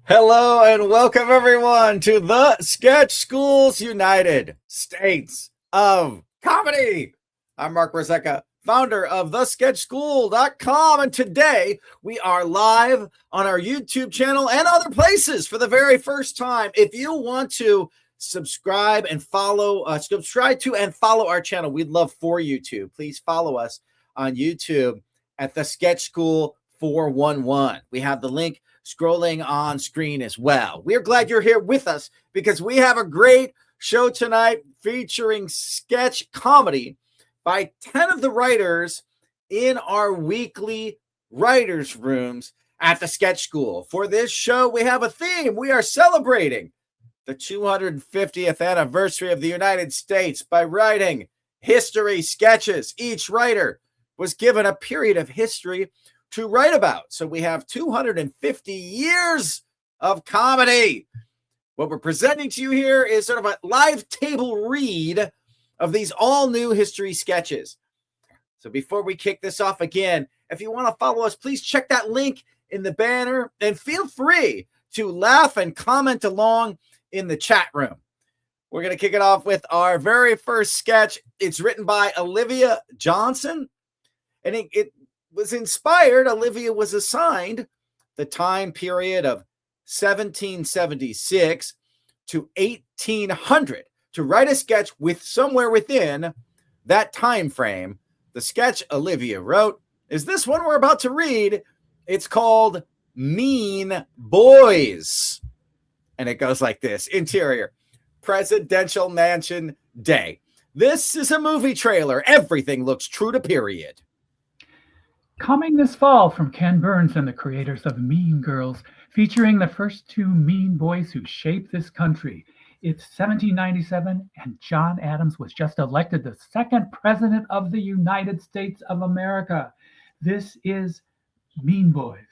Hello and welcome everyone to the Sketch Schools United States of Comedy. I'm Marc Warzecha, founder of thesketchschool.com, and today we are live on our YouTube channel and other places for the very first time. If you want to subscribe and follow our channel, we'd love for you to. Please follow us on YouTube at the Sketch School 411. We have the link scrolling on screen as well. We're glad you're here with us because we have a great show tonight featuring sketch comedy by 10 of the writers in our weekly writers' rooms at the Sketch School. For this show, we have a theme. We are celebrating the 250th anniversary of the United States by writing history sketches. Each writer was given a period of history to write about. So we have 250 years of comedy. What we're presenting to you here is sort of a live table read of these all new history sketches. So before we kick this off again, if you want to follow us, please check that link in the banner and feel free to laugh and comment along in the chat room. We're going to kick it off with our very first sketch. It's written by Olivia Johnson, and it was inspired. Olivia was assigned the time period of 1776 to 1800 to write a sketch with somewhere within that time frame. The sketch Olivia wrote is this one we're about to read. It's called Mean Boys. And it goes like this. Interior, Presidential Mansion Day. This is a movie trailer. Everything looks true to period. Coming this fall from Ken Burns and the creators of Mean Girls, featuring the first two mean boys who shaped this country. It's 1797, and John Adams was just elected the second president of the United States of America. This is Mean Boys.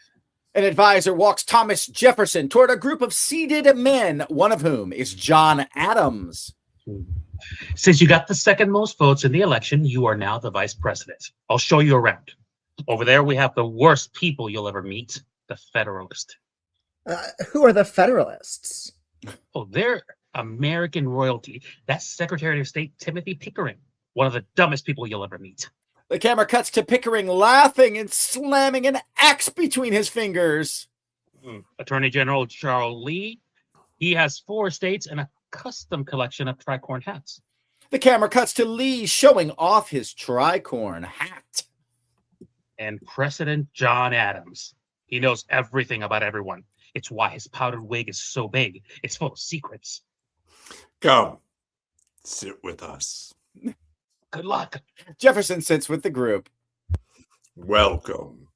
An advisor walks Thomas Jefferson toward a group of seated men, one of whom is John Adams. Since you got the second most votes in the election, you are now the vice president. I'll show you around. Over there, we have the worst people you'll ever meet, the Federalists. Who are the Federalists? Oh, they're American royalty. That's Secretary of State Timothy Pickering, one of the dumbest people you'll ever meet. The camera cuts to Pickering laughing and slamming an axe between his fingers. Attorney General Charles Lee, he has 4 states and a custom collection of tricorn hats. The camera cuts to Lee showing off his tricorn hat. And President John Adams. He knows everything about everyone. It's why his powdered wig is so big. It's full of secrets. Come, sit with us. Good luck. Jefferson sits with the group. Welcome.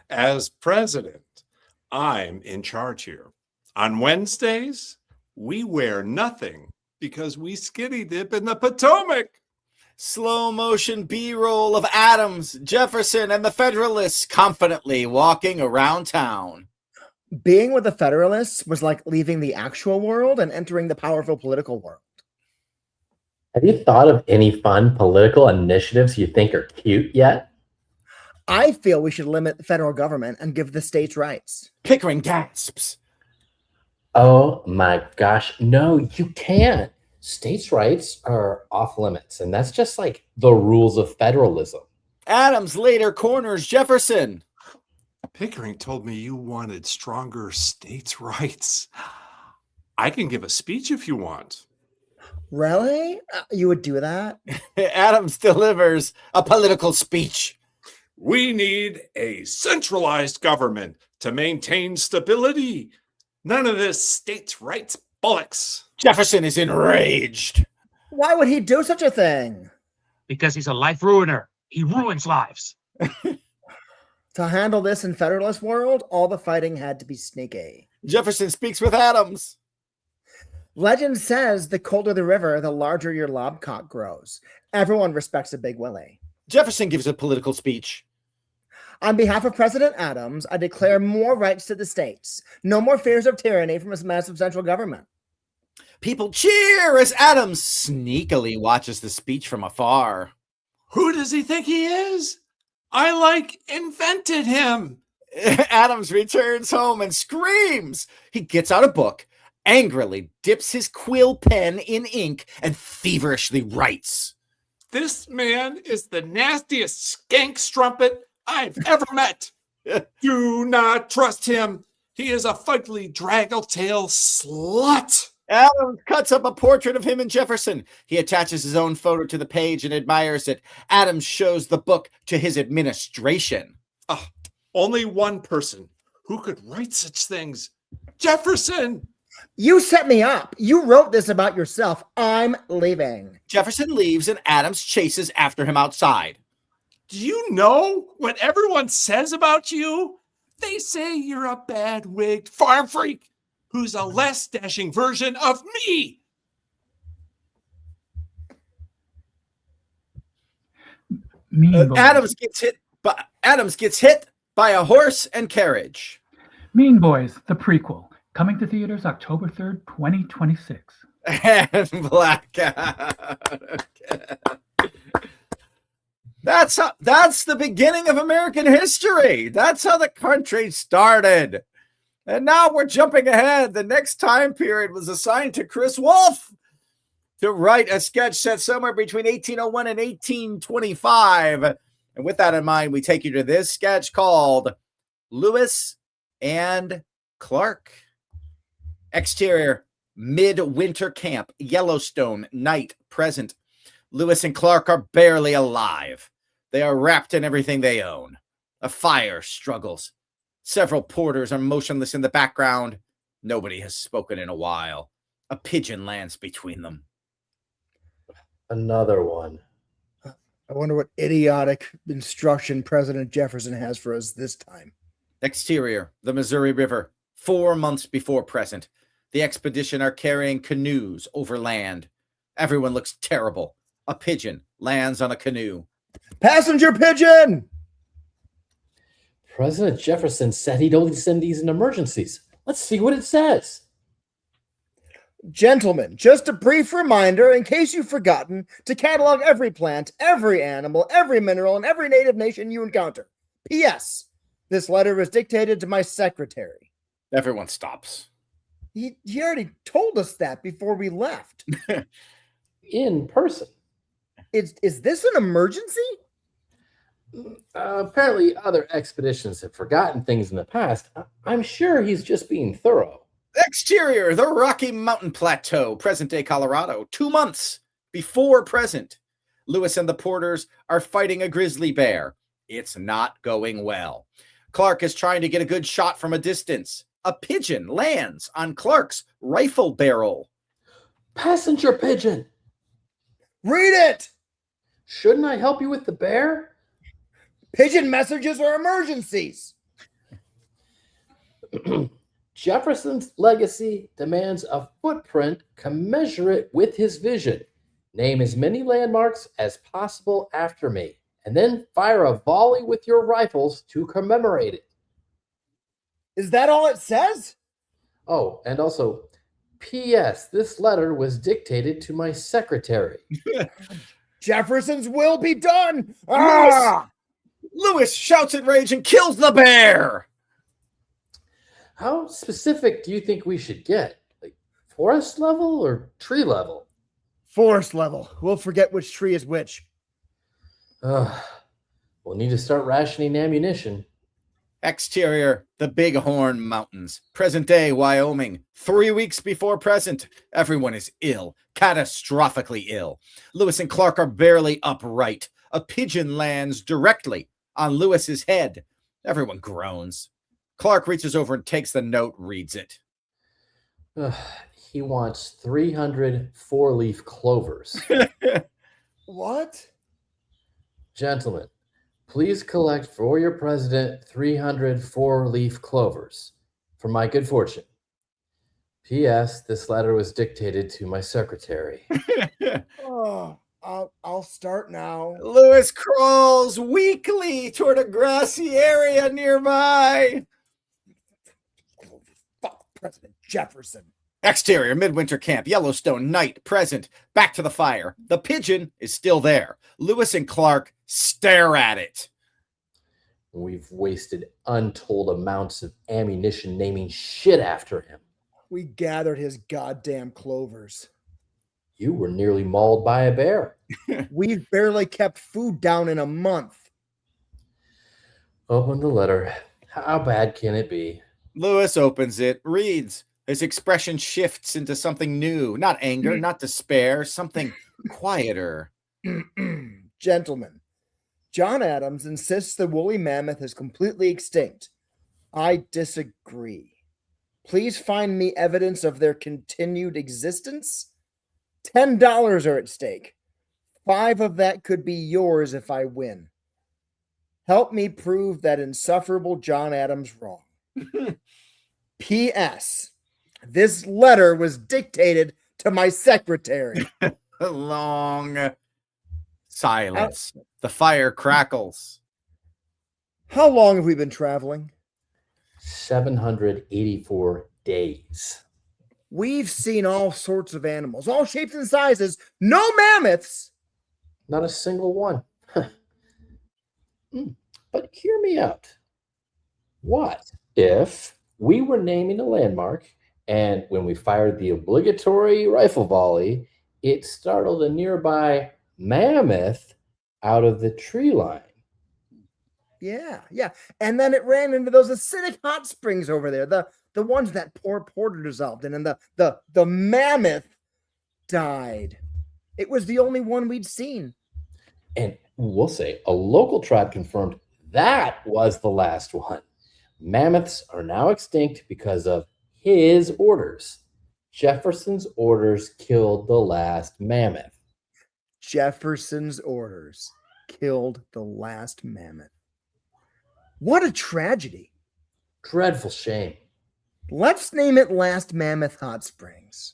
As president, I'm in charge here. On Wednesdays, we wear nothing because we skinny dip in the Potomac. Slow motion B-roll of Adams, Jefferson, and the Federalists confidently walking around town. Being with the Federalists was like leaving the actual world and entering the powerful political world. Have you thought of any fun political initiatives you think are cute yet? I feel we should limit the federal government and give the states rights. Pickering gasps. Oh my gosh, no, you can't. States' rights are off limits, and that's just like the rules of federalism. Adams later corners Jefferson. Pickering told me you wanted stronger states' rights. I can give a speech if you want. Really? You would do that? Adams delivers a political speech. We need a centralized government to maintain stability. None of this states' rights bollocks. Jefferson is enraged. Why would he do such a thing? Because he's a life ruiner. He ruins lives. To handle this in Federalist world, all the fighting had to be sneaky. Jefferson speaks with Adams. Legend says the colder the river, the larger your lobcock grows. Everyone respects a big willie. Jefferson gives a political speech. On behalf of President Adams, I declare more rights to the states. No more fears of tyranny from his massive central government. People cheer as Adams sneakily watches the speech from afar. Who does he think he is? I invented him. Adams returns home and screams. He gets out a book, angrily dips his quill pen in ink, and feverishly writes. This man is the nastiest skank strumpet I've ever met. Do not trust him. He is a fugly, draggle-tail slut. Adams cuts up a portrait of him and Jefferson. He attaches his own photo to the page and admires it. Adams shows the book to his administration. Only one person who could write such things. Jefferson! You set me up. You wrote this about yourself. I'm leaving. Jefferson leaves and Adams chases after him outside. Do you know what everyone says about you? They say you're a bad-wigged farm freak who's a less dashing version of me. Mean Boys. Adams gets hit by a horse and carriage. Mean Boys, the prequel, coming to theaters October 3rd, 2026. And blackout. That's the beginning of American history. That's how the country started. And now we're jumping ahead. The next time period was assigned to Chris Wolfe to write a sketch set somewhere between 1801 and 1825. And with that in mind, we take you to this sketch called Lewis and Clark. Exterior, midwinter camp, Yellowstone, night, present. Lewis and Clark are barely alive. They are wrapped in everything they own. A fire struggles. Several porters are motionless in the background. Nobody has spoken in a while. A pigeon lands between them. Another one. I wonder what idiotic instruction President Jefferson has for us this time. Exterior, the Missouri River, 4 months before present. The expedition are carrying canoes over land. Everyone looks terrible. A pigeon lands on a canoe. Passenger pigeon! President Jefferson said he'd only send these in emergencies. Let's see what it says. Gentlemen, just a brief reminder, in case you've forgotten, to catalog every plant, every animal, every mineral, and every native nation you encounter. P.S. This letter was dictated to my secretary. Everyone stops. He already told us that before we left. In person. Is this an emergency? Apparently, other expeditions have forgotten things in the past. I'm sure he's just being thorough. Exterior, the Rocky Mountain Plateau, present-day Colorado, 2 months before present. Lewis and the porters are fighting a grizzly bear. It's not going well. Clark is trying to get a good shot from a distance. A pigeon lands on Clark's rifle barrel. Passenger pigeon! Read it! Shouldn't I help you with the bear? Pigeon messages are emergencies. Jefferson's legacy demands a footprint commensurate with his vision. Name as many landmarks as possible after me, and then fire a volley with your rifles to commemorate it. Is that all it says? Oh, and also, P.S. This letter was dictated to my secretary. Jefferson's will be done. Ah! Lewis shouts in rage and kills the bear. How specific do you think we should get? Like forest level or tree level? Forest level. We'll forget which tree is which. We'll need to start rationing ammunition. Exterior, the Bighorn Mountains, present-day Wyoming, 3 weeks before present. Everyone is ill, catastrophically ill. Lewis and Clark are barely upright. A pigeon lands directly on Lewis's head. Everyone groans. Clark reaches over and takes the note, reads it. He wants 300 four-leaf clovers. What? Gentlemen, please collect for your president 300 four-leaf clovers for my good fortune. P.S. This letter was dictated to my secretary. Oh, I'll start now. Lewis crawls weakly toward a grassy area nearby. Fuck President Jefferson. Exterior, midwinter camp, Yellowstone, night, present, back to the fire. The pigeon is still there. Lewis and Clark stare at it. We've wasted untold amounts of ammunition naming shit after him. We gathered his goddamn clovers. You were nearly mauled by a bear. We've barely kept food down in a month. Open the letter. How bad can it be? Lewis opens it, reads. His expression shifts into something new. Not anger, not despair, something quieter. Gentlemen, John Adams insists the woolly mammoth is completely extinct. I disagree. Please find me evidence of their continued existence. $10 are at stake. 5 of that could be yours if I win. Help me prove that insufferable John Adams wrong. P.S. This letter was dictated to my secretary. A long silence. The fire crackles. How long have we been traveling? 784 days. We've seen all sorts of animals, all shapes and sizes. No mammoths. Not a single one. But hear me out. What if we were naming a landmark, and when we fired the obligatory rifle volley, it startled a nearby mammoth out of the tree line? Yeah. And then it ran into those acidic hot springs over there, the ones that poor Porter dissolved in, and the mammoth died. It was the only one we'd seen. And we'll say a local tribe confirmed that was the last one. Mammoths are now extinct because of his orders. Jefferson's orders killed the last mammoth. Jefferson's orders killed the last mammoth. What a tragedy. Dreadful shame. Let's name it Last Mammoth Hot Springs.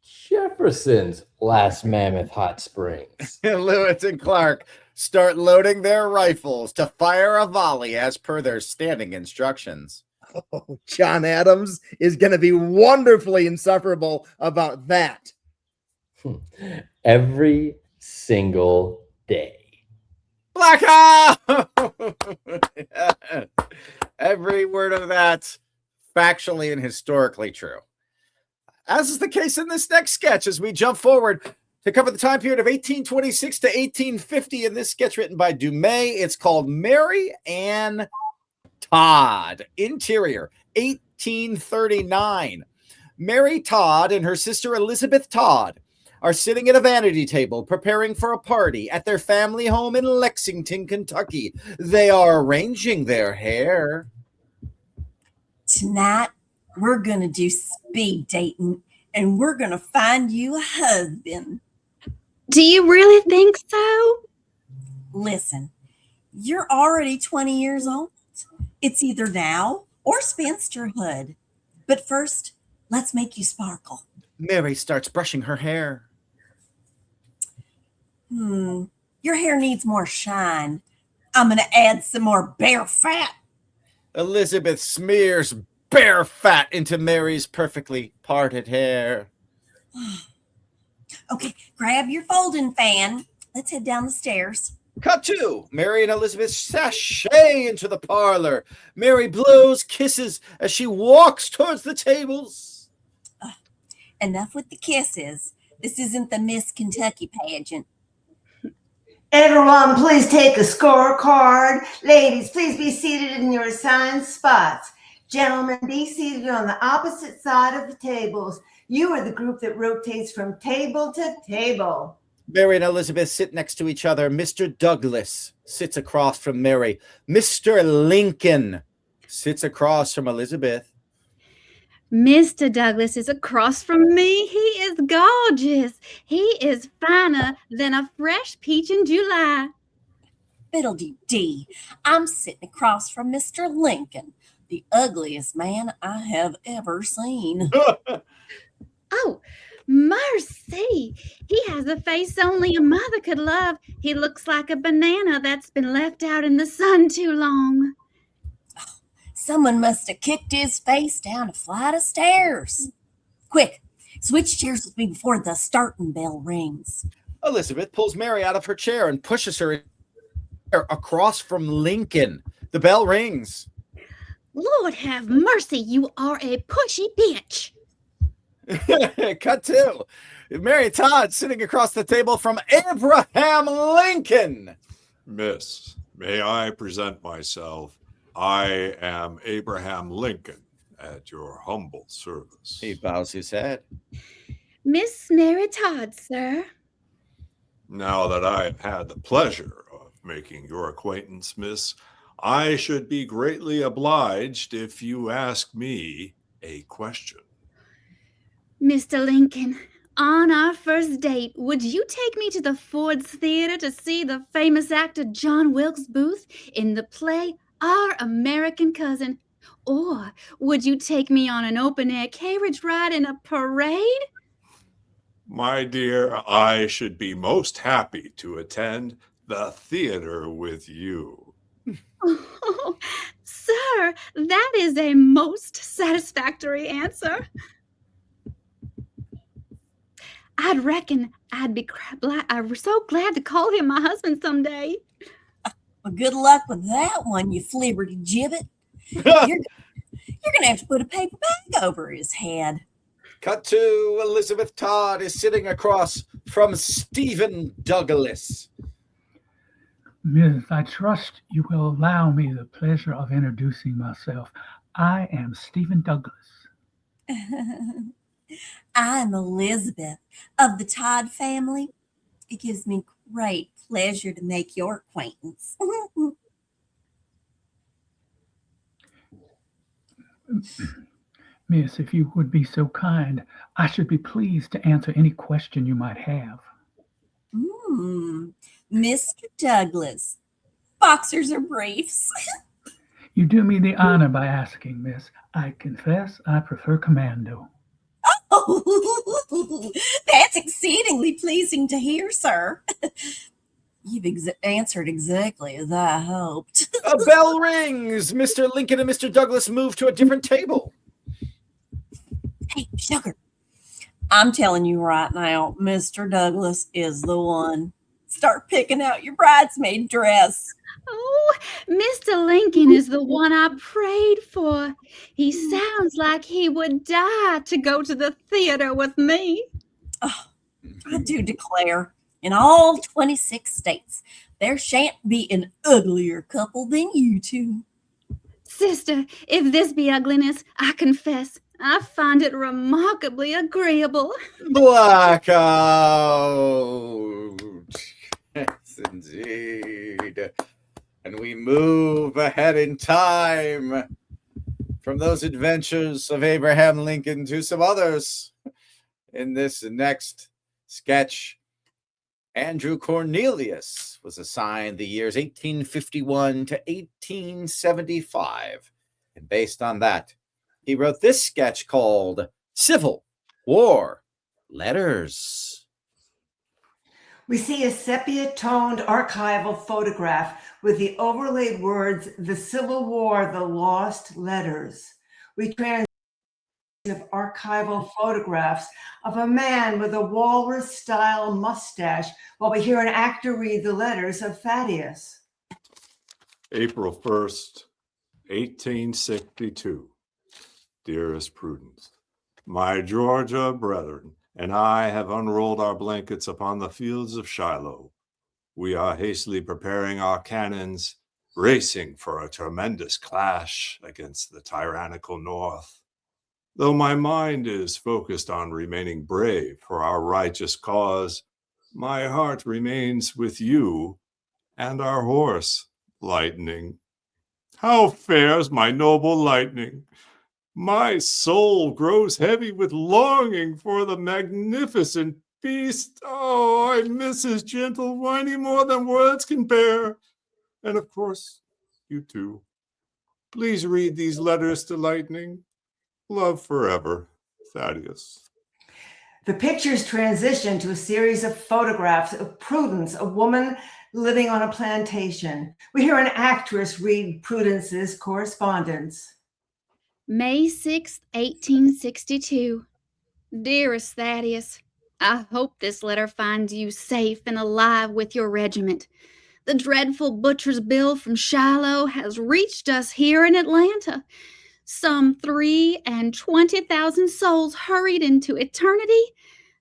Jefferson's last mammoth hot springs. Lewis and Clark start loading their rifles to fire a volley as per their standing instructions. Oh, John Adams is going to be wonderfully insufferable about that. Every single day. Black out! Every word of that factually and historically true. As is the case in this next sketch, as we jump forward to cover the time period of 1826 to 1850 in this sketch written by Dumais. It's called Mary Ann Todd. Interior, 1839. Mary Todd and her sister Elizabeth Todd are sitting at a vanity table preparing for a party at their family home in Lexington, Kentucky. They are arranging their hair. Tonight, we're going to do speed dating, and we're going to find you a husband. Do you really think so? Listen, you're already 20 years old. It's either now or spinsterhood. But first, let's make you sparkle. Mary starts brushing her hair. Your hair needs more shine. I'm going to add some more bear fat. Elizabeth smears bear fat into Mary's perfectly parted hair. Okay, grab your folding fan. Let's head down the stairs. Cut to Mary and Elizabeth sashay into the parlor. Mary blows kisses as she walks towards the tables. Enough with the kisses. This isn't the Miss Kentucky pageant. Everyone, please take a scorecard. Ladies, please be seated in your assigned spots. Gentlemen, be seated on the opposite side of the tables. You are the group that rotates from table to table. Mary and Elizabeth sit next to each other. Mr. Douglas sits across from Mary. Mr. Lincoln sits across from Elizabeth. Mr. Douglas is across from me. He is gorgeous. He is finer than a fresh peach in July. Fiddle-dee-dee. I'm sitting across from Mr. Lincoln, the ugliest man I have ever seen. Oh, mercy. He has a face only a mother could love. He looks like a banana that's been left out in the sun too long. Someone must have kicked his face down a flight of stairs. Quick, switch chairs with me before the starting bell rings. Elizabeth pulls Mary out of her chair and pushes her across from Lincoln. The bell rings. Lord have mercy, you are a pushy bitch. Cut to Mary Todd sitting across the table from Abraham Lincoln. Miss, may I present myself? I am Abraham Lincoln at your humble service. He bows his head. Miss Mary Todd, sir. Now that I have had the pleasure of making your acquaintance, Miss, I should be greatly obliged if you ask me a question. Mr. Lincoln, on our first date, would you take me to the Ford's Theater to see the famous actor John Wilkes Booth in the play Our American Cousin? Or would you take me on an open-air carriage ride in a parade? My dear, I should be most happy to attend the theater with you. Oh, sir, that is a most satisfactory answer. I'd reckon I'd be I'm so glad to call him my husband someday. Well, good luck with that one, you flibberty gibbet. You're going to have to put a paper bag over his head. Cut to Elizabeth Todd is sitting across from Stephen Douglas. Miss, I trust you will allow me the pleasure of introducing myself. I am Stephen Douglas. I'm Elizabeth of the Todd family. It gives me great pleasure to make your acquaintance. Miss, if you would be so kind, I should be pleased to answer any question you might have. Mr. Douglas, boxers or briefs? You do me the honor by asking, Miss. I confess I prefer commando. Oh, that's exceedingly pleasing to hear, sir. You've answered exactly as I hoped. A bell rings. Mr. Lincoln and Mr. Douglas move to a different table. Hey, sugar, I'm telling you right now, Mr. Douglas is the one. Start picking out your bridesmaid dress. Oh, Mr. Lincoln is the one I prayed for. He sounds like he would die to go to the theater with me. Oh, I do declare, in all 26 states, there shan't be an uglier couple than you two. Sister, if this be ugliness, I confess, I find it remarkably agreeable. Blackout. Yes, indeed. And we move ahead in time from those adventures of Abraham Lincoln to some others. In this next sketch, Andrew Cornelius was assigned the years 1851 to 1875. And based on that, he wrote this sketch called Civil War Letters. We see a sepia-toned archival photograph with the overlaid words, "The Civil War, the Lost Letters." We transition of archival photographs of a man with a walrus-style mustache while we hear an actor read the letters of Thaddeus. April 1st, 1862. Dearest Prudence, my Georgia brethren and I have unrolled our blankets upon the fields of Shiloh. We are hastily preparing our cannons, bracing for a tremendous clash against the tyrannical North. Though my mind is focused on remaining brave for our righteous cause, my heart remains with you and our horse, Lightning. How fares my noble Lightning? My soul grows heavy with longing for the magnificent beast. Oh, I miss his gentle whining more than words can bear. And of course, you too. Please read these letters to Lightning. Love forever, Thaddeus. The pictures transition to a series of photographs of Prudence, a woman living on a plantation. We hear an actress read Prudence's correspondence. May 6th, 1862. Dearest Thaddeus, I hope this letter finds you safe and alive with your regiment. The dreadful butcher's bill from Shiloh has reached us here in Atlanta. Some 23,000 souls hurried into eternity.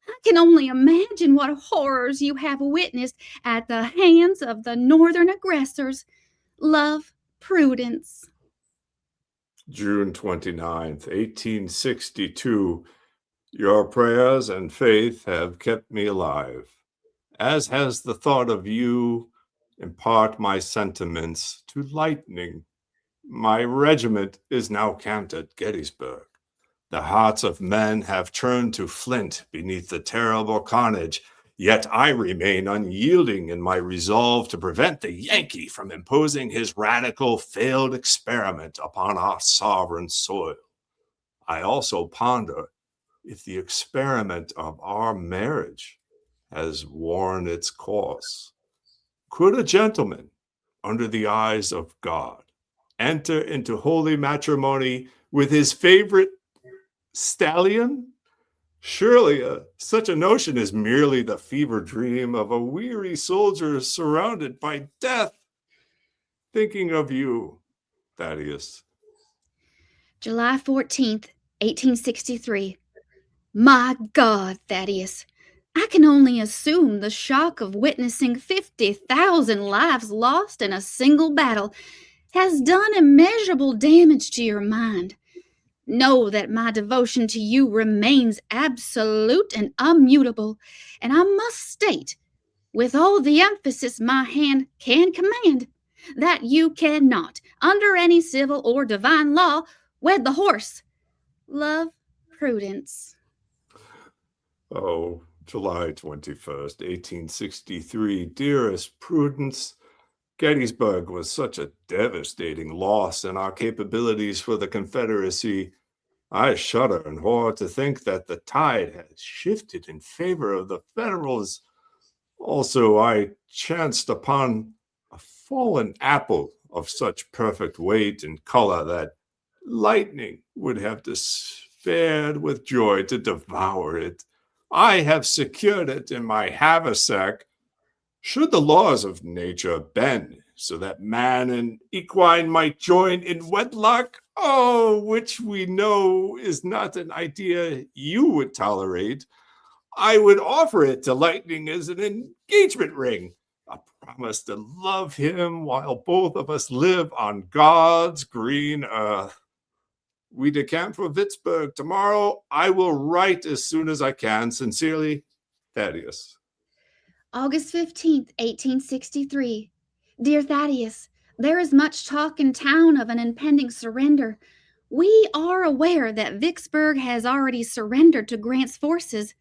I can only imagine what horrors you have witnessed at the hands of the northern aggressors. Love, Prudence. June 29th, 1862. Your prayers and faith have kept me alive, as has the thought of you. Impart my sentiments to lightning. My regiment is now camped at Gettysburg. The hearts of men have turned to flint beneath the terrible carnage, yet I remain unyielding in my resolve to prevent the Yankee from imposing his radical failed experiment upon our sovereign soil. I also ponder if the experiment of our marriage has worn its course. Could a gentleman, under the eyes of God, enter into holy matrimony with his favorite stallion? Surely such a notion is merely the fever dream of a weary soldier surrounded by death. Thinking of you, Thaddeus. July 14th, 1863. My God, Thaddeus, I can only assume the shock of witnessing 50,000 lives lost in a single battle has done immeasurable damage to your mind. Know that my devotion to you remains absolute and immutable, and I must state, with all the emphasis my hand can command, that you cannot, under any civil or divine law, wed the horse. Love, Prudence. Oh, July 21st, 1863. Dearest Prudence, Gettysburg was such a devastating loss in our capabilities for the Confederacy. I shudder in horror to think that the tide has shifted in favor of the Federals. Also, I chanced upon a fallen apple of such perfect weight and color that lightning would have despaired with joy to devour it. I have secured it in my haversack. Should the laws of nature bend so that man and equine might join in wedlock, which we know is not an idea you would tolerate, I would offer it to Lightning as an engagement ring, a promise to love him while both of us live on God's green earth. We decamp for Vicksburg tomorrow. I will write as soon as I can. Sincerely, Thaddeus. August 15th, 1863. Dear Thaddeus, there is much talk in town of an impending surrender. We are aware that Vicksburg has already surrendered to Grant's forces.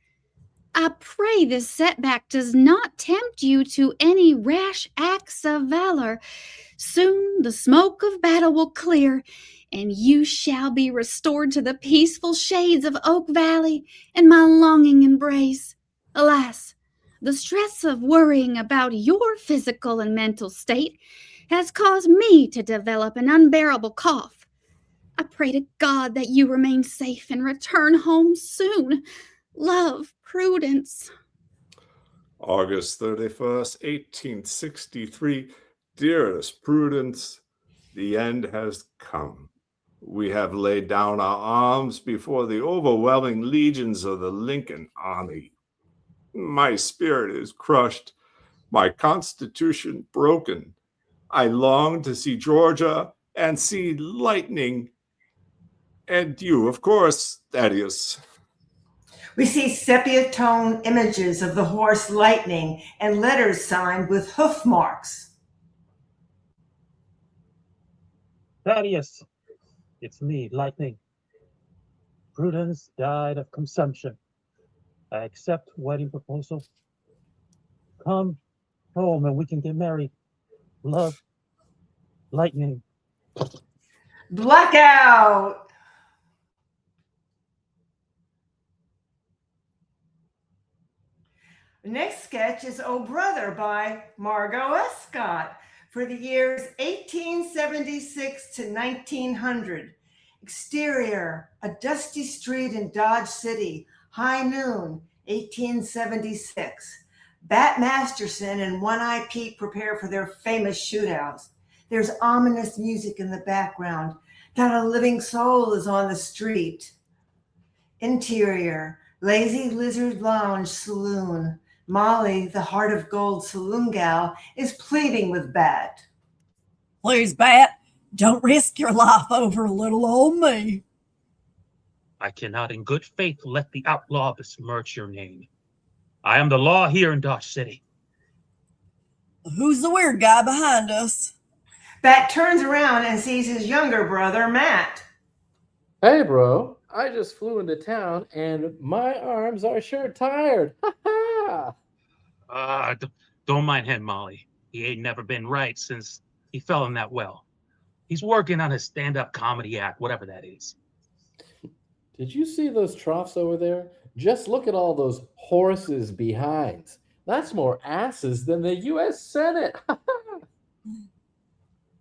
I pray this setback does not tempt you to any rash acts of valor. Soon the smoke of battle will clear, and you shall be restored to the peaceful shades of Oak Valley and my longing embrace. Alas, the stress of worrying about your physical and mental state has caused me to develop an unbearable cough. I pray to God that you remain safe and return home soon. Love, Prudence. August 31st, 1863. Dearest Prudence, the end has come. We have laid down our arms before the overwhelming legions of the Lincoln army. My spirit is crushed, my constitution broken. I long to see Georgia and see lightning. And you, of course, Thaddeus. We see sepia tone images of the horse Lightning and letters signed with hoof marks. Thaddeus, it's me, Lightning. Prudence died of consumption. I accept wedding proposal. Come home and we can get married. Love, Lightning. Blackout! The next sketch is Oh Brother by Margot Escott for the years 1876 to 1900. Exterior, a dusty street in Dodge City, high noon, 1876. Bat Masterson and One-Eye Pete prepare for their famous shootouts. There's ominous music in the background. Not a living soul is on the street. Interior, Lazy Lizard Lounge Saloon. Molly, the Heart of Gold saloon gal, is pleading with Bat. Please, Bat, don't risk your life over little old me. I cannot in good faith let the outlaw besmirch your name. I am the law here in Dodge City. Who's the weird guy behind us? Bat turns around and sees his younger brother, Matt. Hey, bro. I just flew into town and my arms are sure tired. Ha ha! Don't mind him, Molly. He ain't never been right since he fell in that well. He's working on his stand-up comedy act, whatever that is. Did you see those troughs over there? Just look at all those horses behind. That's more asses than the U.S. Senate.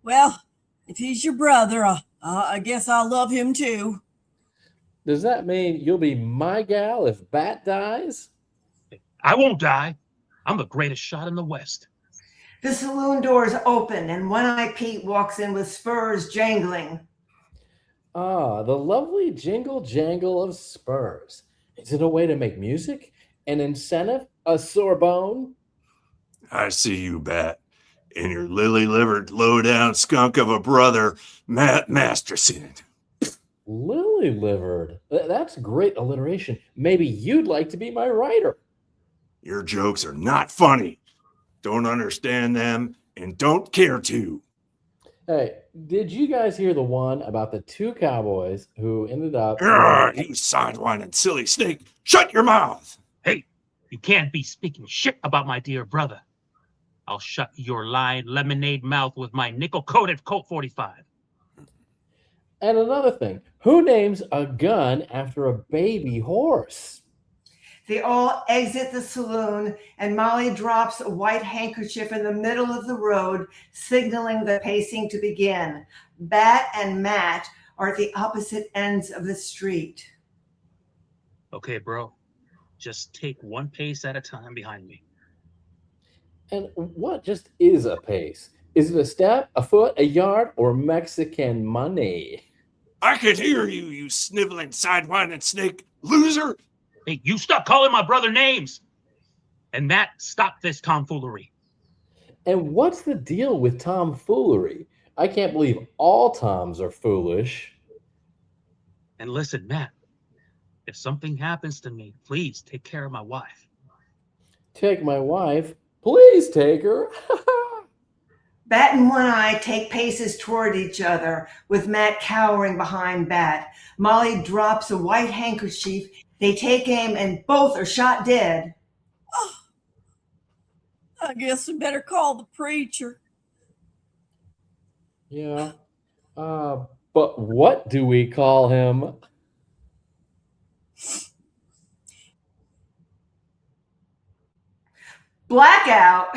Well, if he's your brother, I guess I'll love him too. Does that mean you'll be my gal if Bat dies? I won't die. I'm the greatest shot in the West. The saloon doors open and One-Eye Pete walks in with spurs jangling. Ah, the lovely jingle jangle of spurs. Is it a way to make music? An incentive? A Sorbonne? I see you, Bat, and your lily-livered, low-down skunk of a brother, Matt Masterson. Lily-livered. That's great alliteration. Maybe you'd like to be my writer. Your jokes are not funny. Don't understand them and don't care to. Hey, did you guys hear the one about the two cowboys who ended up... You sidewinding silly snake. Shut your mouth. Hey, you can't be speaking shit about my dear brother. I'll shut your lying lemonade mouth with my nickel-coated Colt 45. And another thing, who names a gun after a baby horse? They all exit the saloon and Molly drops a white handkerchief in the middle of the road, signaling the pacing to begin. Bat and Matt are at the opposite ends of the street. Okay, bro. Just take one pace at a time behind me. And what just is a pace? Is it a step, a foot, a yard, or Mexican money? I can hear you, you sniveling, sidewinding snake. Loser! Hey, you stop calling my brother names! And Matt, stop this tomfoolery. And what's the deal with tomfoolery? I can't believe all Toms are foolish. And listen, Matt, if something happens to me, please take care of my wife. Take my wife? Please take her. Bat and One-Eye take paces toward each other, with Matt cowering behind Bat. Molly drops a white handkerchief. They take aim and both are shot dead. Oh, I guess we better call the preacher. Yeah. But what do we call him? Blackout.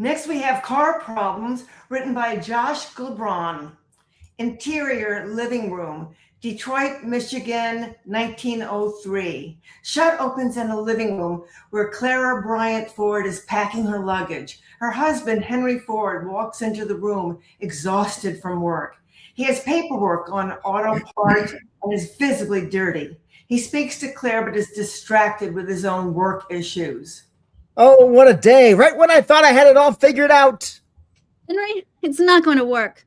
Next, we have Car Problems, written by Josh Gulban. Interior living room, Detroit, Michigan, 1903. Shut opens in a living room where Clara Bryant Ford is packing her luggage. Her husband, Henry Ford, walks into the room, exhausted from work. He has paperwork on auto parts and is visibly dirty. He speaks to Claire, but is distracted with his own work issues. Oh, what a day. Right when I thought I had it all figured out. Henry, it's not going to work.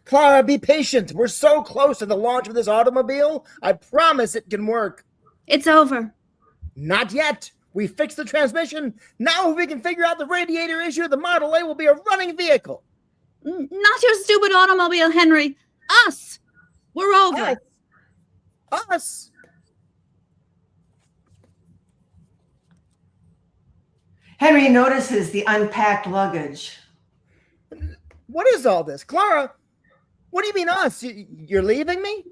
Clara, be patient. We're so close to the launch of this automobile. I promise it can work. It's over. Not yet. We fixed the transmission. Now if we can figure out the radiator issue, the Model A will be a running vehicle. Not your stupid automobile, Henry. Us. We're over. Us. Henry notices the unpacked luggage. What is all this? Clara, what do you mean us? You're leaving me?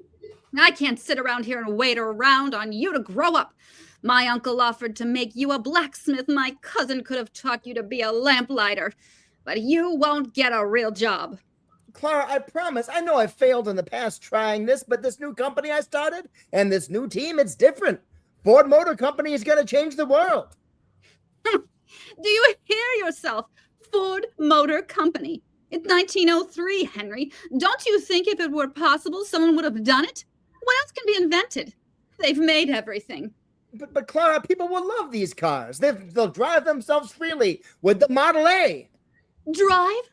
I can't sit around here and wait around on you to grow up. My uncle offered to make you a blacksmith. My cousin could have taught you to be a lamplighter. But you won't get a real job. Clara, I promise. I know I failed in the past trying this, but this new company I started and this new team, it's different. Ford Motor Company is going to change the world. Do you hear yourself? Ford Motor Company. It's 1903, Henry. Don't you think if it were possible, someone would have done it? What else can be invented? They've made everything. But Clara, people will love these cars. They'll drive themselves freely with the Model A. Drive?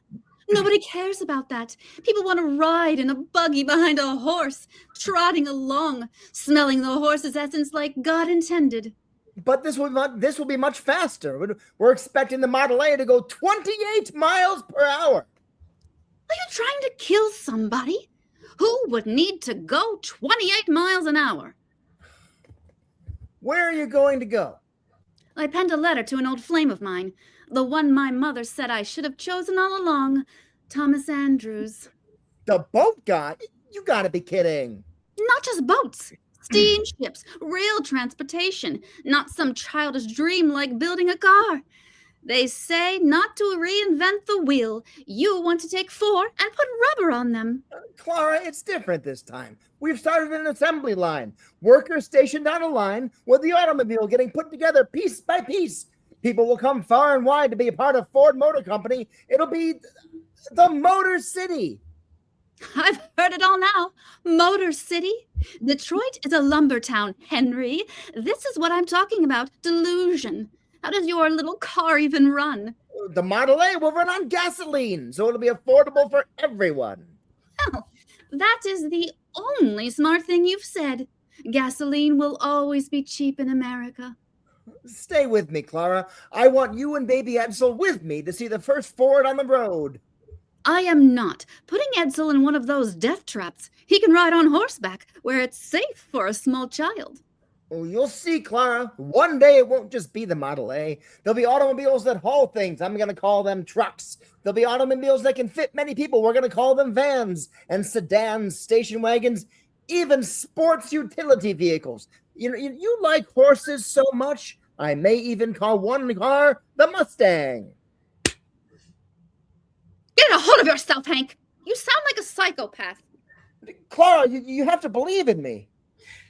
Nobody cares about that. People want to ride in a buggy behind a horse, trotting along, smelling the horse's essence like God intended. But this will be much faster. We're expecting the Model A to go 28 miles per hour. Are you trying to kill somebody? Who would need to go 28 miles an hour? Where are you going to go? I penned a letter to an old flame of mine, the one my mother said I should have chosen all along, Thomas Andrews. The boat guy? You gotta be kidding. Not just boats. Steamships, real transportation, not some childish dream like building a car. They say not to reinvent the wheel. You want to take 4 and put rubber on them. Clara, it's different this time. We've started an assembly line. Workers stationed on a line with the automobile getting put together piece by piece. People will come far and wide to be a part of Ford Motor Company. It'll be the Motor City. I've heard it all now. Motor City. Detroit is a lumber town, Henry. This is what I'm talking about. Delusion. How does your little car even run? The Model A will run on gasoline, so it'll be affordable for everyone. Well, that is the only smart thing you've said. Gasoline will always be cheap in America. Stay with me, Clara. I want you and baby Edsel with me to see the first Ford on the road. I am not putting Edsel in one of those death traps. He can ride on horseback, where it's safe for a small child. Oh, you'll see, Clara. One day it won't just be the Model A. There'll be automobiles that haul things. I'm going to call them trucks. There'll be automobiles that can fit many people. We're going to call them vans and sedans, station wagons, even sports utility vehicles. You like horses so much, I may even call one car the Mustang. Get a hold of yourself, Hank. You sound like a psychopath. Clara, you have to believe in me.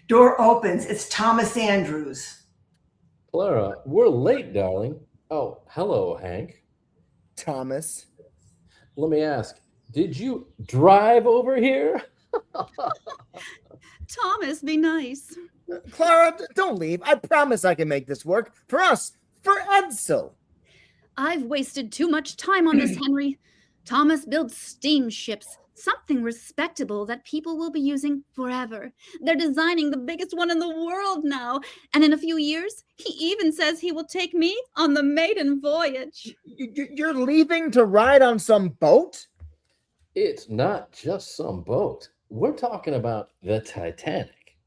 Door opens. It's Thomas Andrews. Clara, we're late, darling. Oh, hello, Hank. Thomas. Let me ask, did you drive over here? Thomas, be nice. Clara, don't leave. I promise I can make this work. For us. For Edsel. I've wasted too much time on this, Henry. Thomas builds steamships, something respectable that people will be using forever. They're designing the biggest one in the world now, and in a few years, he even says he will take me on the maiden voyage. You're leaving to ride on some boat? It's not just some boat. We're talking about the Titanic.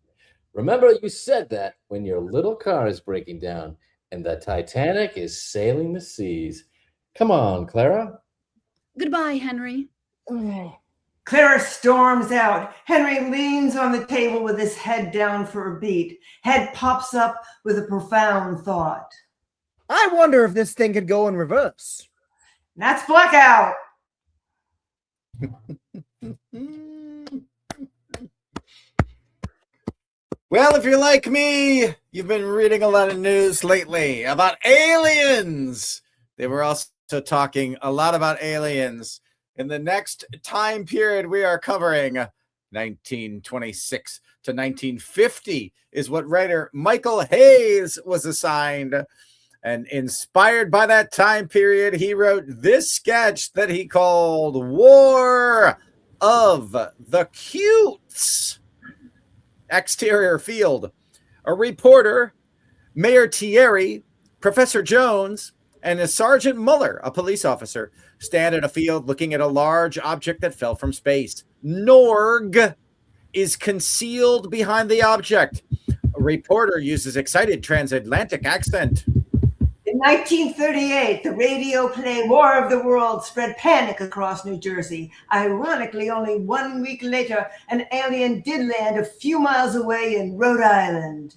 Remember you said that when your little car is breaking down and the Titanic is sailing the seas. Come on, Clara. Goodbye, Henry. Oh. Clara storms out. Henry leans on the table with his head down for a beat. Head pops up with a profound thought. I wonder if this thing could go in reverse. That's blackout. Well, if you're like me, you've been reading a lot of news lately about aliens. They were also talking a lot about aliens. In the next time period we are covering, 1926 to 1950 is what writer Michael Hayes was assigned. And inspired by that time period, he wrote this sketch that he called War of the Cutes. Exterior field. A reporter, Mayor Thierry, Professor Jones, and a Sergeant Muller, a police officer, stand in a field looking at a large object that fell from space. Norg is concealed behind the object. A reporter uses excited transatlantic accent. In 1938, the radio play War of the Worlds spread panic across New Jersey. Ironically, only 1 week later, an alien did land a few miles away in Rhode Island.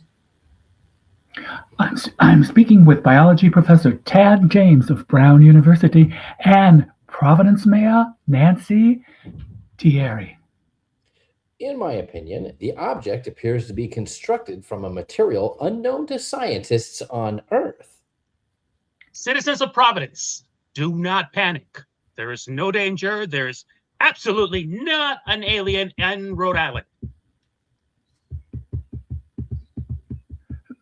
I'm speaking with biology professor Tad James of Brown University and Providence Mayor Nancy Thierry. In my opinion, the object appears to be constructed from a material unknown to scientists on Earth. Citizens of Providence, do not panic. There is no danger. There's absolutely not an alien in Rhode Island.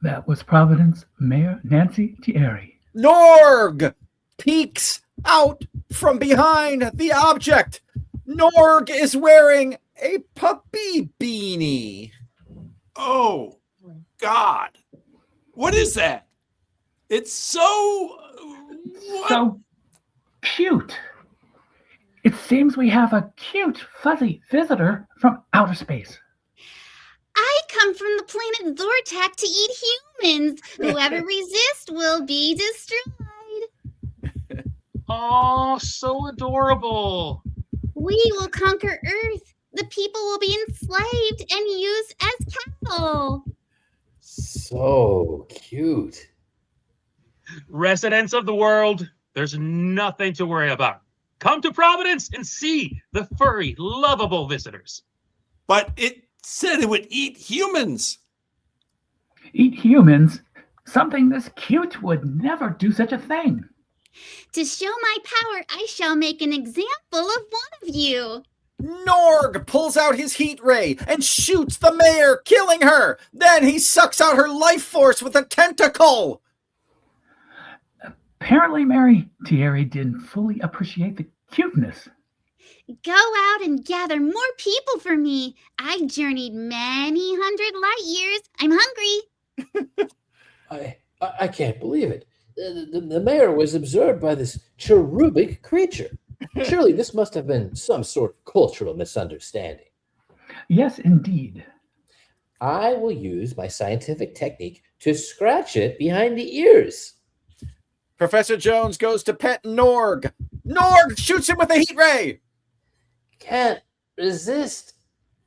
That was Providence Mayor Nancy Thierry. Norg peeks out from behind the object. Norg is wearing a puppy beanie. Oh, God. What is that? It's so... What? So cute. It seems we have a cute, fuzzy visitor from outer space. I come from the planet Zortak to eat humans. Whoever resists will be destroyed. Oh, so adorable. We will conquer Earth. The people will be enslaved and used as cattle. So cute. Residents of the world, there's nothing to worry about. Come to Providence and see the furry, lovable visitors. But it said it would eat humans. Eat humans? Something this cute would never do such a thing. To show my power, I shall make an example of one of you. Norg pulls out his heat ray and shoots the mayor, killing her. Then he sucks out her life force with a tentacle. Apparently, Mary Thierry didn't fully appreciate the cuteness. Go out and gather more people for me. I journeyed many hundred light years. I'm hungry. I can't believe it. The mayor was observed by this cherubic creature. Surely this must have been some sort of cultural misunderstanding. Yes, indeed. I will use my scientific technique to scratch it behind the ears. Professor Jones goes to pet Norg. Norg shoots him with a heat ray. Can't resist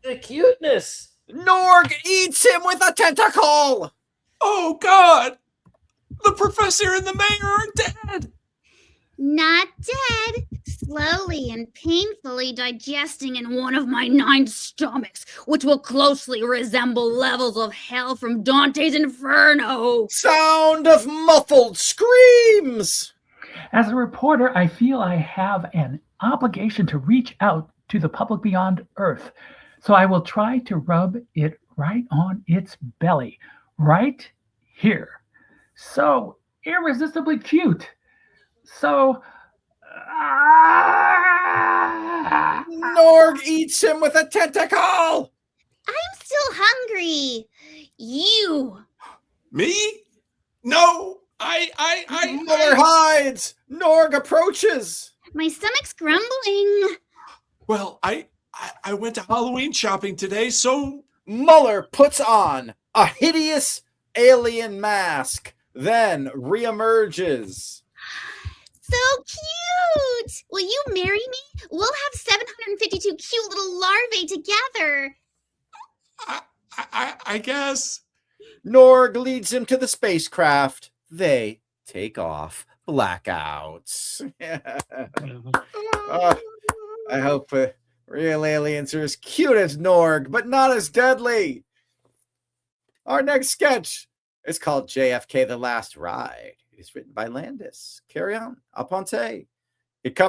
the cuteness. Norg eats him with a tentacle. Oh, God. The professor and the mayor are dead. Not dead. Slowly and painfully digesting in one of my 9 stomachs, which will closely resemble levels of hell from Dante's Inferno. Sound of muffled screams. As a reporter, I feel I have an obligation to reach out to the public beyond Earth. So I will try to rub it right on its belly, right here. So irresistibly cute. So... Norg eats him with a tentacle. I'm still hungry. You. Me? No, Muller hides. Norg approaches. My stomach's grumbling. Well, I went to Halloween shopping today, so... Muller puts on a hideous alien mask, then reemerges. So cute! Will you marry me? We'll have 752 cute little larvae together. I guess. Norg leads him to the spacecraft. They take off. Blackouts. I hope real aliens are as cute as Norg, but not as deadly. Our next sketch is called JFK The Last Ride. It's written by Landis Aponte. It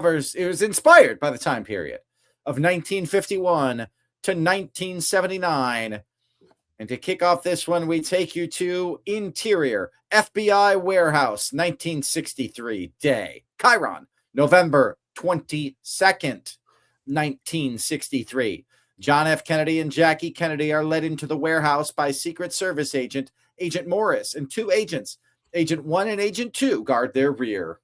was inspired by the time period of 1951 to 1979. And to kick off this one, we take you to Interior FBI Warehouse, 1963 day. Chiron, November 22nd, 1963. John F. Kennedy and Jackie Kennedy are led into the warehouse by Secret Service agent Morris, and 2 agents. Agent 1 and Agent 2 guard their rear.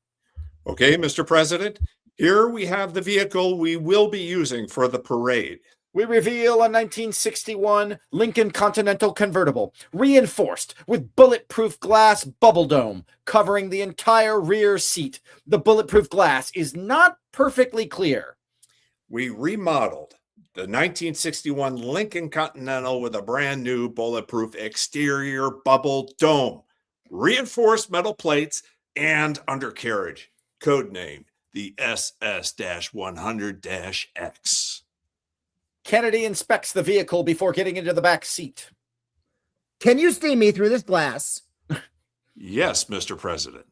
Okay, Mr. President, here we have the vehicle we will be using for the parade. We reveal a 1961 Lincoln Continental convertible, reinforced with bulletproof glass bubble dome covering the entire rear seat. The bulletproof glass is not perfectly clear. We remodeled the 1961 Lincoln Continental with a brand new bulletproof exterior bubble dome, reinforced metal plates, and undercarriage, codenamed the SS-100-X. Kennedy inspects the vehicle before getting into the back seat. Can you see me through this glass? Yes, Mr. President.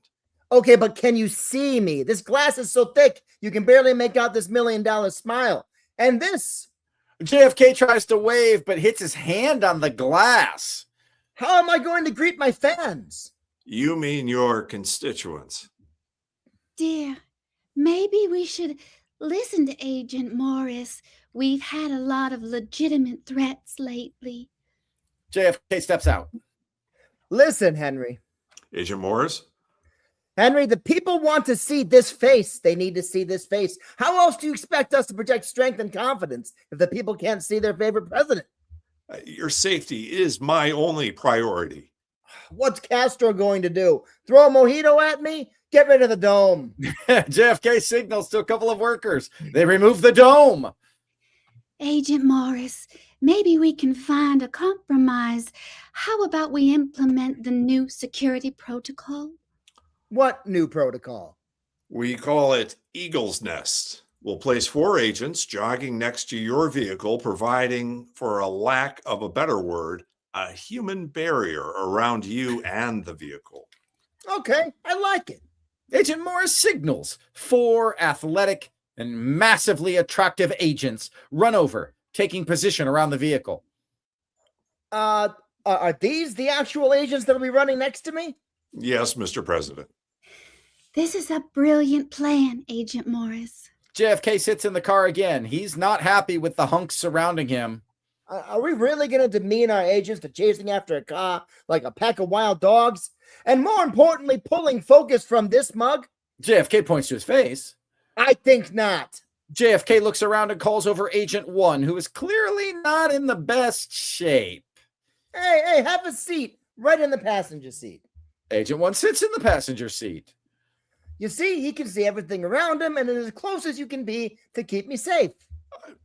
Okay, but can you see me? This glass is so thick, you can barely make out this $1 million smile. And this. JFK tries to wave, but hits his hand on the glass. How am I going to greet my fans? You mean your constituents? Dear, maybe we should listen to Agent Morris. We've had a lot of legitimate threats lately. JFK steps out. Listen, Henry. Agent Morris? Henry, the people want to see this face. They need to see this face. How else do you expect us to project strength and confidence if the people can't see their favorite president? Your safety is my only priority. What's Castro going to do? Throw a mojito at me? Get rid of the dome. JFK signals to a couple of workers. They remove the dome. Agent Morris, maybe we can find a compromise. How about we implement the new security protocol? What new protocol? We call it Eagle's Nest. We'll place 4 agents jogging next to your vehicle, providing, for a lack of a better word, a human barrier around you and the vehicle. Okay, I like it. Agent Morris signals. 4 athletic and massively attractive agents run over, taking position around the vehicle. Are these the actual agents that will be running next to me? Yes, Mr. President. This is a brilliant plan, Agent Morris. JFK sits in the car again. He's not happy with the hunks surrounding him. Are we really going to demean our agents to chasing after a car like a pack of wild dogs? And more importantly, pulling focus from this mug? JFK points to his face. I think not. JFK looks around and calls over Agent 1, who is clearly not in the best shape. Hey, have a seat right in the passenger seat. Agent 1 sits in the passenger seat. You see, he can see everything around him and is as close as you can be to keep me safe.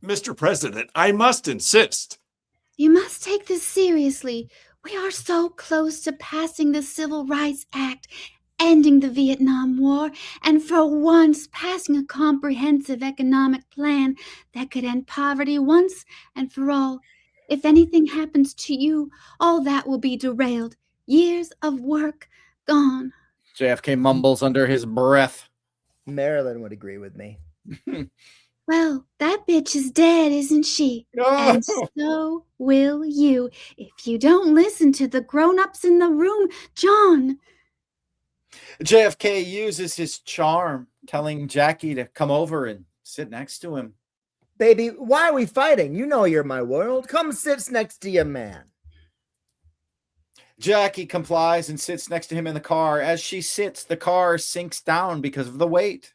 Mr. President, I must insist. You must take this seriously. We are so close to passing the Civil Rights Act, ending the Vietnam War, and for once passing a comprehensive economic plan that could end poverty once and for all. If anything happens to you, all that will be derailed. Years of work gone. JFK mumbles under his breath. Marilyn would agree with me. Well, that bitch is dead, isn't she? No. And so will you, if you don't listen to the grown-ups in the room, John. JFK uses his charm, telling Jackie to come over and sit next to him. Baby, why are we fighting? You know you're my world. Come sit next to your man. Jackie complies and sits next to him in the car. As she sits, the car sinks down because of the weight.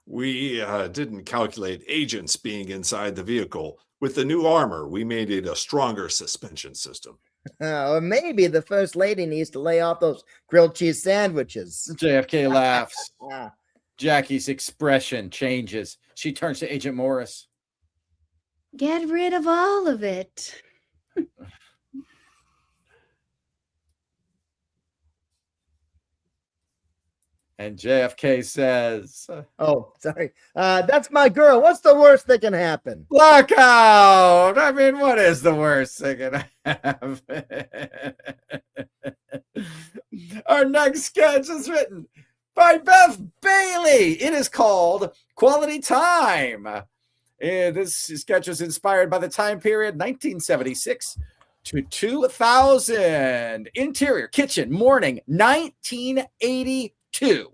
We didn't calculate agents being inside the vehicle. With the new armor, we made it a stronger suspension system. Or maybe the First Lady needs to lay off those grilled cheese sandwiches. JFK laughs. Jackie's expression changes. She turns to Agent Morris. Get rid of all of it. And JFK says, Oh, sorry. That's my girl. What's the worst that can happen? lockout! I mean, what is the worst that can happen? Our next sketch is written by Bev Bailey. It is called Quality Time. This sketch was inspired by the time period 1976 to 2000. Interior, kitchen, morning, 1982.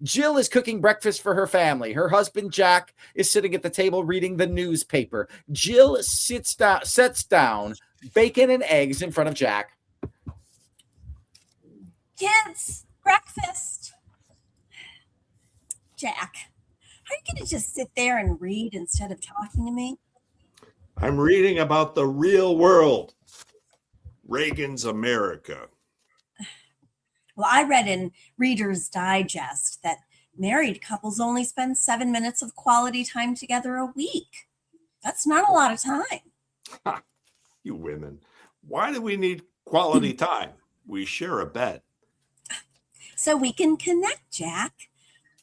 Jill is cooking breakfast for her family. Her husband, Jack, is sitting at the table reading the newspaper. Jill sets down bacon and eggs in front of Jack. Kids, breakfast. Jack, are you going to just sit there and read instead of talking to me? I'm reading about the real world. Reagan's America. Well, I read in Reader's Digest that married couples only spend 7 minutes of quality time together a week. That's not a lot of time. Ha, you women. Why do we need quality time? We share a bed. So we can connect, Jack.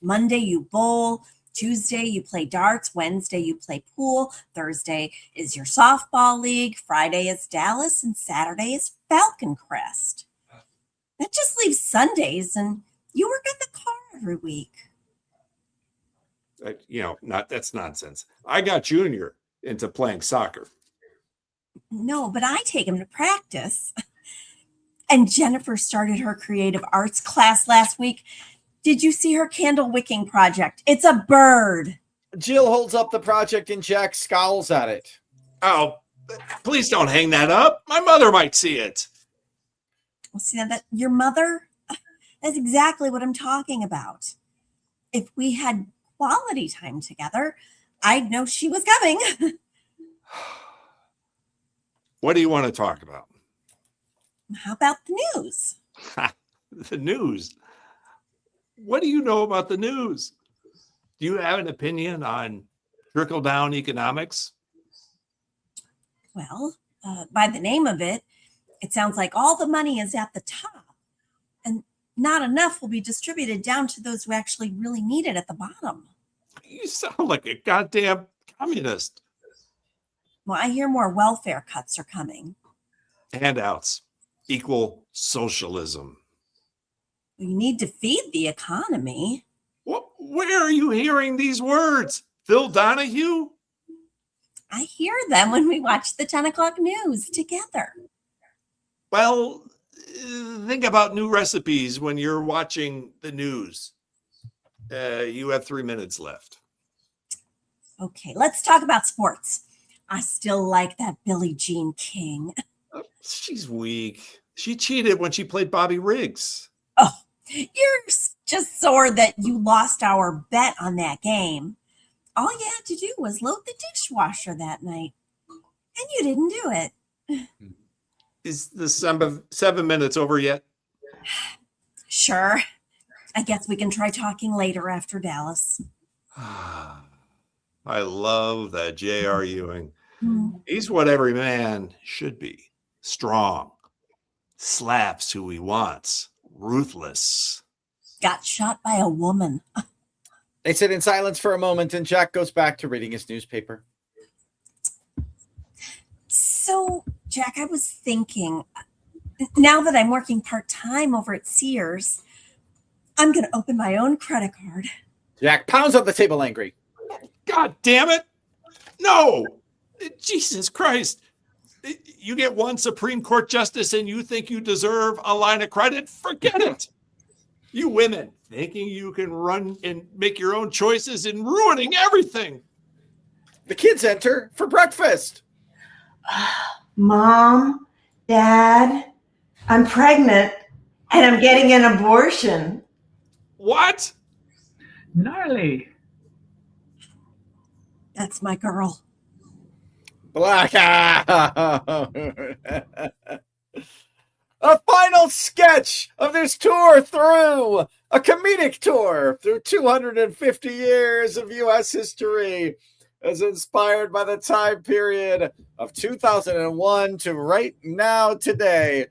Monday you bowl, Tuesday, you play darts. Wednesday, you play pool. Thursday is your softball league. Friday is Dallas. And Saturday is Falcon Crest. That just leaves Sundays, and you work at the car every week. That's nonsense. I got Junior into playing soccer. No, but I take him to practice. And Jennifer started her creative arts class last week. Did you see her candle wicking project? It's a bird. Jill holds up the project and Jack scowls at it. Oh, please don't hang that up. My mother might see it. Well, see that your mother? That's exactly what I'm talking about. If we had quality time together, I'd know she was coming. What do you want to talk about? How about the news? The news? What do you know about the news? Do you have an opinion on trickle-down economics? Well, by the name of it, it sounds like all the money is at the top, and not enough will be distributed down to those who actually really need it at the bottom. You sound like a goddamn communist. Well, I hear more welfare cuts are coming. Handouts equal socialism. You need to feed the economy. Where are you hearing these words? Phil Donahue? I hear them when we watch the 10 o'clock news together. Well, think about new recipes when you're watching the news. You have 3 minutes left. Okay, let's talk about sports. I still like that Billie Jean King. She's weak. She cheated when she played Bobby Riggs. Oh, you're just sore that you lost our bet on that game. All you had to do was load the dishwasher that night, and you didn't do it. Is the 7 minutes over yet? Sure. I guess we can try talking later after Dallas. I love that J.R. Ewing. He's what every man should be. Strong. Slaps who he wants. Ruthless. Got shot by a woman. They sit in silence for a moment, and Jack goes back to reading his newspaper. So, Jack, I was thinking, now that I'm working part-time over at Sears, I'm going to open my own credit card. Jack pounds on the table angry. God damn it. No. Jesus Christ. You get one Supreme Court justice and you think you deserve a line of credit? Forget it. You women thinking you can run and make your own choices and ruining everything. The kids enter for breakfast. Mom, Dad, I'm pregnant and I'm getting an abortion. What? Gnarly. That's my girl. Black. A final sketch of this tour through a comedic tour through 250 years of U.S. history, as inspired by the time period of 2001 to right now today,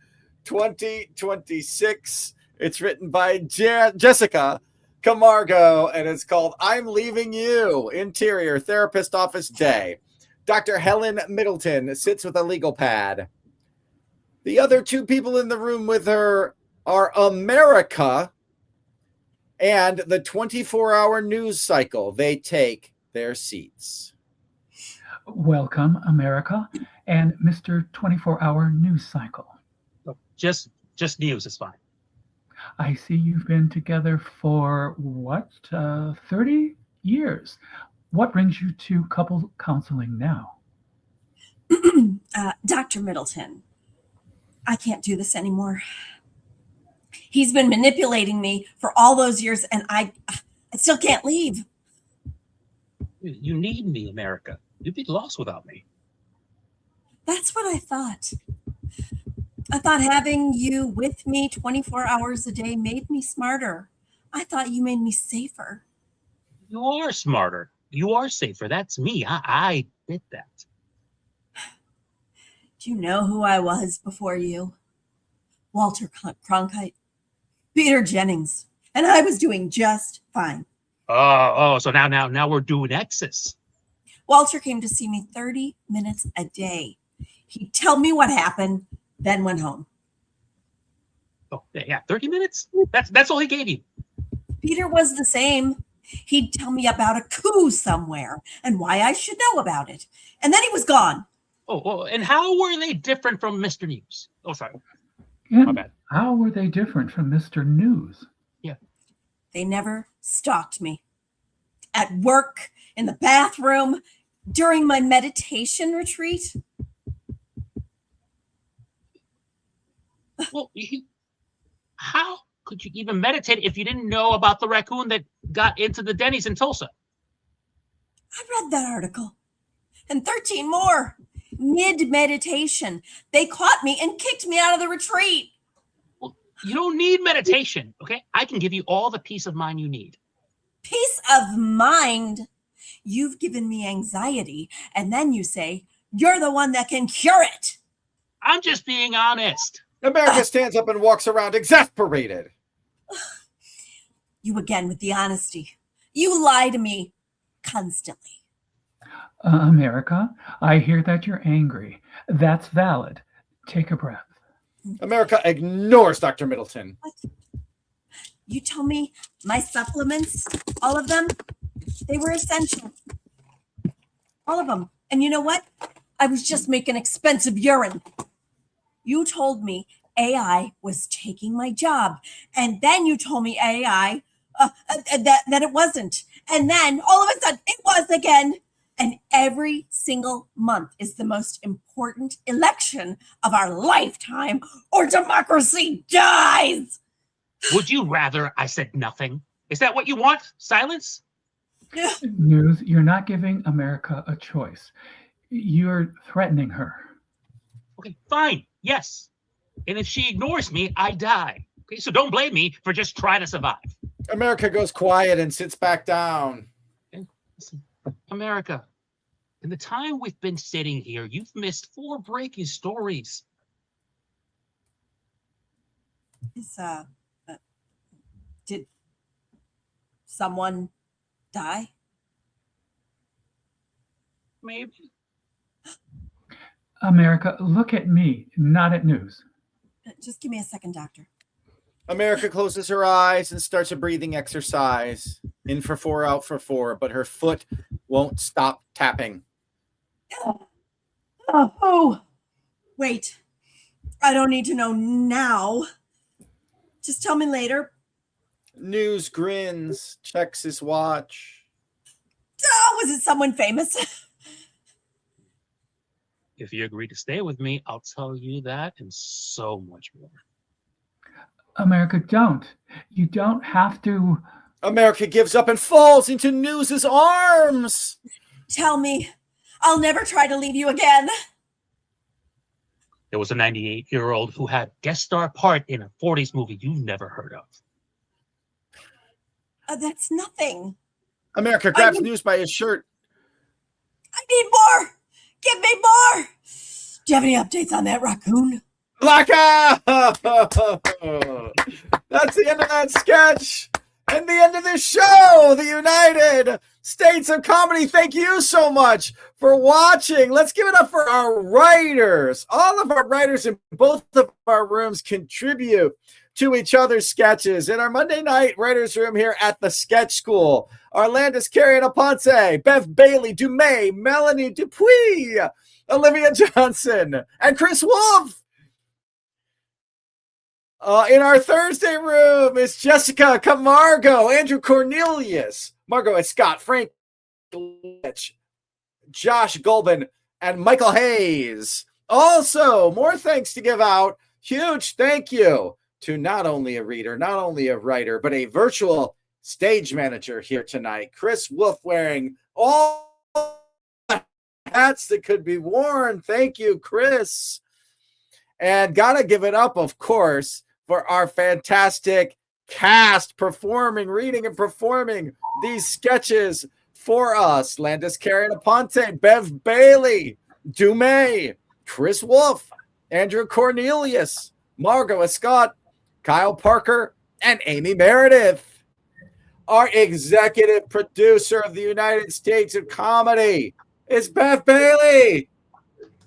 2026. It's written by Jessica Camargo, and it's called I'm Leaving You, Interior Therapist Office Day. Dr. Helen Middleton sits with a legal pad. The other two people in the room with her are America and the 24-hour news cycle. They take their seats. Welcome, America, and Mr. 24-hour news cycle. Just news is fine. I see you've been together for, 30 years. What brings you to couple counseling now? Dr. Middleton, I can't do this anymore. He's been manipulating me for all those years, and I still can't leave. You need me, America. You'd be lost without me. That's what I thought. I thought having you with me 24 hours a day made me smarter. I thought you made me safer. You are smarter. You are safer. That's me. I did that. Do you know who I was before you? Walter Cronkite, Peter Jennings, and I was doing just fine. So now we're doing X's. Walter came to see me 30 minutes a day. He'd tell me what happened, then went home. Oh, yeah, 30 minutes? That's all he gave you. Peter was the same. He'd tell me about a coup somewhere and why I should know about it. And then he was gone. Oh, and how were they different from Mr. News? Oh, sorry. And My bad. how were they different from Mr. News? Yeah. They never stalked me. At work, in the bathroom, during my meditation retreat. Well, how could you even meditate if you didn't know about the raccoon that got into the Denny's in Tulsa? I read that article. And 13 more. Mid-meditation. They caught me and kicked me out of the retreat. Well, you don't need meditation, okay? I can give you all the peace of mind you need. Peace of mind. You've given me anxiety, and then you say, you're the one that can cure it. I'm just being honest. America stands up and walks around exasperated. You again with the honesty. You lie to me constantly. America, I hear that you're angry. That's valid. Take a breath. America ignores Dr. Middleton. What? You tell me my supplements, all of them, they were essential. All of them. And you know what? I was just making expensive urine. You told me AI was taking my job. And then you told me AI, that it wasn't. And then all of a sudden it was again. And every single month is the most important election of our lifetime, or democracy dies. Would you rather I said nothing? Is that what you want? Silence? News, you're not giving America a choice. You're threatening her. Okay, fine. Yes. And if she ignores me, I die. Okay, so don't blame me for just trying to survive. America goes quiet and sits back down. Okay, listen, America, in the time we've been sitting here, you've missed 4 breaking stories. Did someone die? Maybe. America, look at me, not at news. Just give me a second, doctor. America closes her eyes and starts a breathing exercise. In for 4, out for 4, but her foot won't stop tapping. Oh, wait. I don't need to know now. Just tell me later. News grins, checks his watch. Oh, was it someone famous? If you agree to stay with me, I'll tell you that and so much more. America, don't. You don't have to. America gives up and falls into News's arms. Tell me. I'll never try to leave you again. There was a 98-year-old who had guest star part in a 40s movie you've never heard of. That's nothing. America grabs News by his shirt. I need more. Give me more. Do you have any updates on that raccoon? Blackout! That's the end of that sketch. And the end of this show, the United States of Comedy. Thank you so much for watching. Let's give it up for our writers. All of our writers in both of our rooms contribute to each other's sketches in our Monday night writers room here at the Sketch School. Our Landis Aponte, Bev Bailey, Dumais, Melanie Dupuis, Olivia Johnson, and Chris Wolf. In our Thursday room is Jessica Camargo, Andrew Cornelius, Margot Escott, Frank Litch, Josh Gulban, and Michael Hayes. Also, more thanks to give out. Huge thank you to not only a reader, not only a writer, but a virtual stage manager here tonight. Chris Wolf wearing all hats that could be worn. Thank you, Chris. And gotta give it up, of course, for our fantastic cast reading and performing these sketches for us. Landis Aponte, Bev Bailey, Dumais, Chris Wolf, Andrew Cornelius, Margot Escott, Kyle Parker, and Amy Meridith. Our executive producer of the United States of Comedy is Bev Bailey,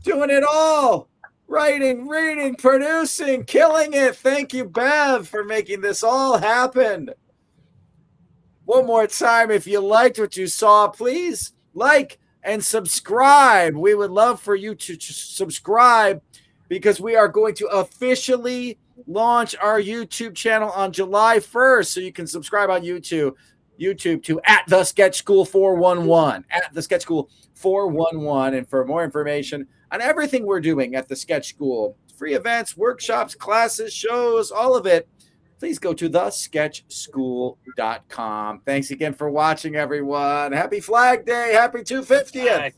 doing it all. Writing, reading, producing, killing it. Thank you, Bev, for making this all happen. One more time, if you liked what you saw, please like and subscribe. We would love for you to subscribe because we are going to officially launch our YouTube channel on July 1st. So you can subscribe on YouTube to at the Sketch School 411, at the Sketch School 411. And for more information on everything we're doing at the Sketch School, free events, workshops, classes, shows, all of it, please go to thesketchschool.com. Thanks again for watching, everyone. Happy Flag Day. Happy 250th. Bye.